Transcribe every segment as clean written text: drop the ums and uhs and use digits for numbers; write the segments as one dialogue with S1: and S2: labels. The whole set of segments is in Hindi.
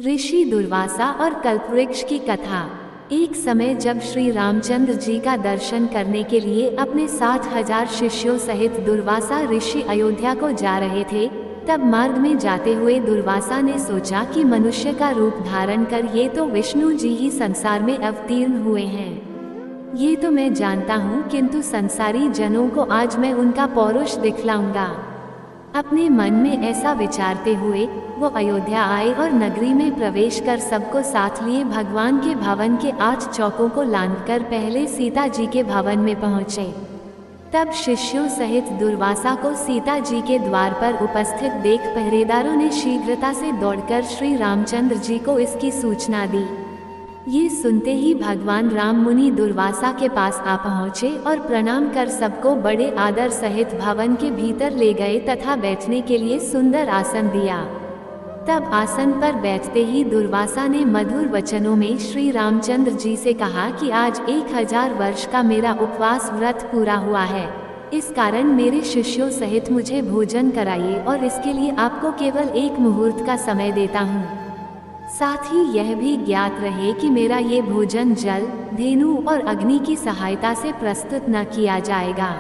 S1: ऋषि दुर्वासा और कल्पवृक्ष की कथा। एक समय जब श्री रामचंद्र जी का दर्शन करने के लिए अपने 60,000 शिष्यों सहित दुर्वासा ऋषि अयोध्या को जा रहे थे, तब मार्ग में जाते हुए दुर्वासा ने सोचा कि मनुष्य का रूप धारण कर ये तो विष्णु जी ही संसार में अवतीर्ण हुए हैं। ये तो मैं जानता हूँ, किंतु संसारी जनों को आज मैं उनका पौरुष दिखलाऊंगा। अपने मन में ऐसा विचारते हुए वो अयोध्या आए और नगरी में प्रवेश कर सबको साथ लिए भगवान के भवन के 8 चौकों को लांघकर पहले सीता जी के भवन में पहुँचे। तब शिष्यों सहित दुर्वासा को सीता जी के द्वार पर उपस्थित देख पहरेदारों ने शीघ्रता से दौड़कर श्री रामचंद्र जी को इसकी सूचना दी। ये सुनते ही भगवान राम मुनि दुर्वासा के पास आ पहुँचे और प्रणाम कर सबको बड़े आदर सहित भवन के भीतर ले गए तथा बैठने के लिए सुंदर आसन दिया। तब आसन पर बैठते ही दुर्वासा ने मधुर वचनों में श्री रामचंद्र जी से कहा कि आज 1000 वर्ष का मेरा उपवास व्रत पूरा हुआ है, इस कारण मेरे शिष्यों सहित मुझे भोजन कराइए और इसके लिए आपको केवल 1 मुहूर्त का समय देता हूँ। साथ ही यह भी ज्ञात रहे कि मेरा ये भोजन जल, धेनु और अग्नि की सहायता से प्रस्तुत न किया जाएगा।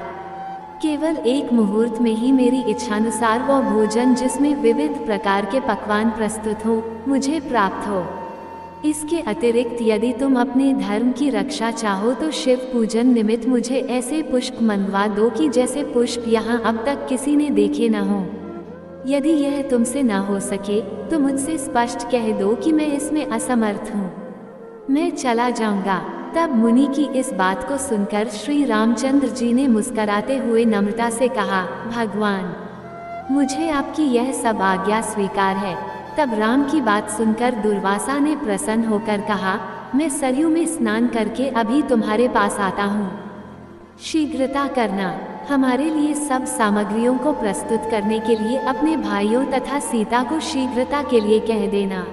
S1: केवल 1 मुहूर्त में ही मेरी इच्छानुसार वह भोजन जिसमें विविध प्रकार के पकवान प्रस्तुत हो मुझे प्राप्त हो। इसके अतिरिक्त यदि तुम अपने धर्म की रक्षा चाहो तो शिव पूजन निमित्त मुझे ऐसे पुष्प मंगवा दो कि जैसे पुष्प यहाँ अब तक किसी ने देखे न हो। यदि यह तुमसे न हो सके तो मुझसे स्पष्ट कह दो कि मैं इसमें असमर्थ हूँ, मैं चला जाऊंगा। तब मुनि की इस बात को सुनकर श्री रामचंद्र जी ने मुस्कराते हुए नम्रता से कहा, भगवान, मुझे आपकी यह सब आज्ञा स्वीकार है। तब राम की बात सुनकर दुर्वासा ने प्रसन्न होकर कहा, मैं सरयू में स्नान करके अभी तुम्हारे पास आता हूँ। शीघ्रता करना। हमारे लिए सब सामग्रियों को प्रस्तुत करने के लिए अपने भाइयों तथा सीता को शीघ्रता के लिए कह देना।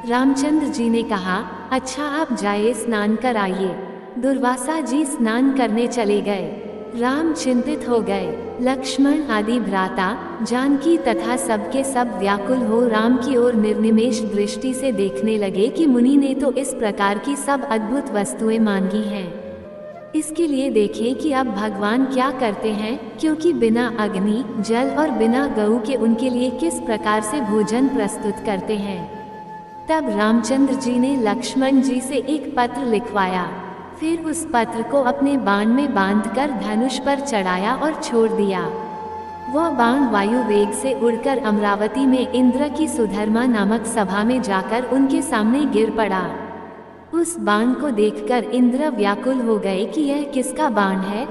S1: रामचंद्र जी ने कहा, अच्छा आप जाइए, स्नान कर आइए। दुर्वासा जी स्नान करने चले गए। राम चिंतित हो गए। लक्ष्मण आदि भ्राता, जानकी तथा सबके सब व्याकुल हो राम की ओर निर्निमेष दृष्टि से देखने लगे कि मुनि ने तो इस प्रकार की सब अद्भुत वस्तुएं मांगी हैं। इसके लिए देखें कि अब भगवान क्या करते हैं, क्योंकि बिना अग्नि, जल और बिना गऊ के उनके लिए किस प्रकार से भोजन प्रस्तुत करते हैं। तब रामचंद्र जी ने लक्ष्मण जी से एक पत्र लिखवाया, फिर उस पत्र को अपने बाण में बांधकर धनुष पर चढ़ाया और छोड़ दिया। वह बाण वायु वेग से उड़कर अमरावती में इंद्र की सुधर्मा नामक सभा में जाकर उनके सामने गिर पड़ा। उस बाण को देखकर इंद्र व्याकुल हो गए कि यह किसका बाण है।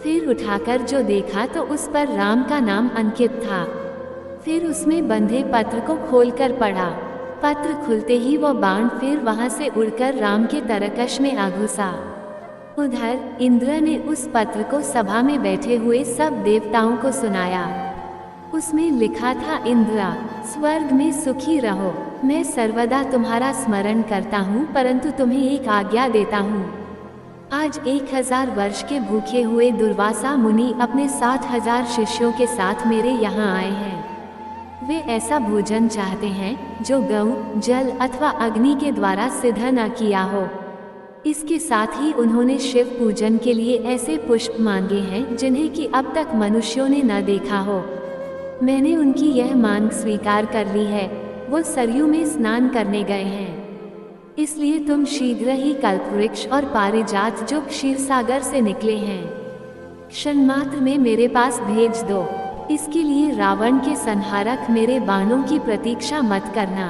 S1: फिर उठाकर जो देखा तो उस पर राम का नाम अंकित था। फिर उसमें बंधे पत्र को खोलकर पढ़ा। पत्र खुलते ही वह बाण फिर वहां से उड़कर राम के तरकश में आ घुसा। उधर इंद्र ने उस पत्र को सभा में बैठे हुए सब देवताओं को सुनाया। उसमें लिखा था, इंद्र, स्वर्ग में सुखी रहो। मैं सर्वदा तुम्हारा स्मरण करता हूँ, परंतु तुम्हें एक आज्ञा देता हूँ। आज 1000 वर्ष के भूखे हुए दुर्वासा मुनि अपने 60,000 शिष्यों के साथ मेरे यहाँ आए हैं। वे ऐसा भोजन चाहते हैं जो गऊ, जल अथवा अग्नि के द्वारा सिद्ध न किया हो। इसके साथ ही उन्होंने शिव पूजन के लिए ऐसे पुष्प मांगे हैं जिन्हें कि अब तक मनुष्यों ने न देखा हो। मैंने उनकी यह मांग स्वीकार कर ली है। वो सरयू में स्नान करने गए हैं, इसलिए तुम शीघ्र ही कल्पवृक्ष और पारिजात जो क्षीरसागर से निकले हैं, क्षणमात्र में मेरे पास भेज दो। इसके लिए रावण के संहारक मेरे बाणों की प्रतीक्षा मत करना।